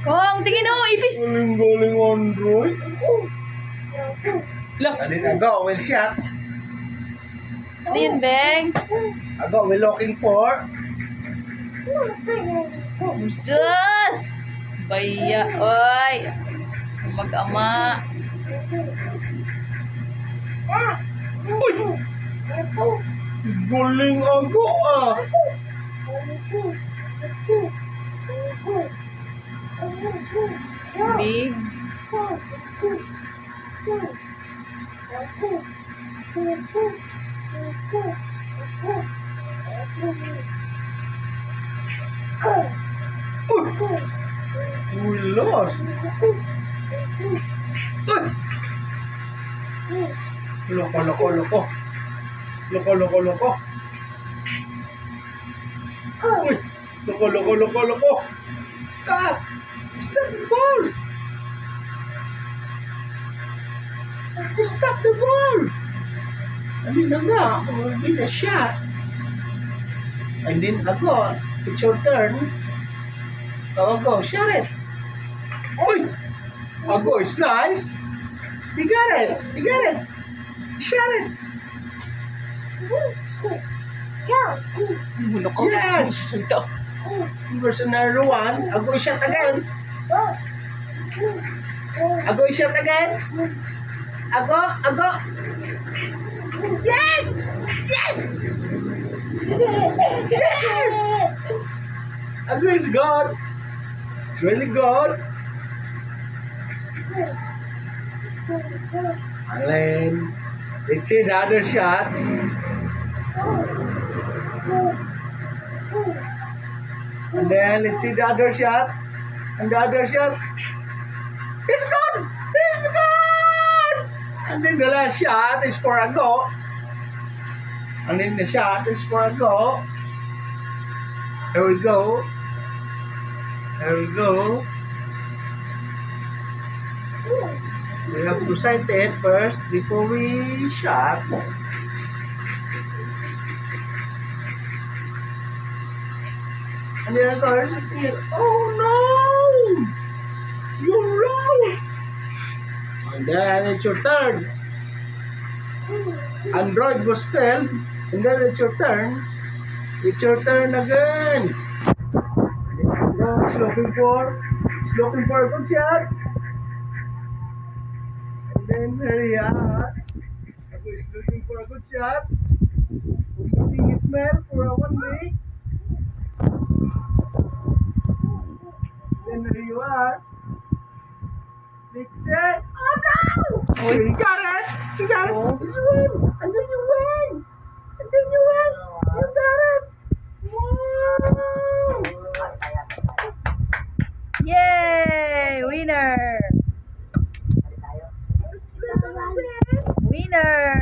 Kong, tingin mo, ipis. Galing Android. Lah, And then ago, we'll shot. ano yun, Beng? Ago, we're looking for. Sus! Baya, oy. Mag-ama. Uy! Galing ago ah. Big. We lost. Loko, loko, loko. Loko, loko, loko. Uy! Loko, loko, loko, loko. Stop! Stop the ball! Stop the ball! Ano na nga? Will be the shot. And then ako, it's your turn. Go, shot it. Uy! Ago is nice. You got it. You got it. Shot it. Yes. Ito. Person number one. Ago is shot again. Ago is shot again. Ago. Yes. Yes. Yes. Ago is good. It's really good. And then, let's see the other shot. And then, let's see the other shot. And the other shot. It's good! It's good! And then the last shot is for a go. And then the shot is for a go. Here we go. There we go. We have to set it first before we shot. And then of course, oh no! You lost! And then it's your turn. Android was failed. And then it's your turn. It's your turn again. It's looking for a good shot. And then here you are. Ako is looking for a good shot. Looking his smell for a 1 week. Then here you are. Fix it. Oh no! Oh, you got it! You got it! Oh. You win! And then you win! And then you win! You got it! Wow! Yay! Winner! Winner!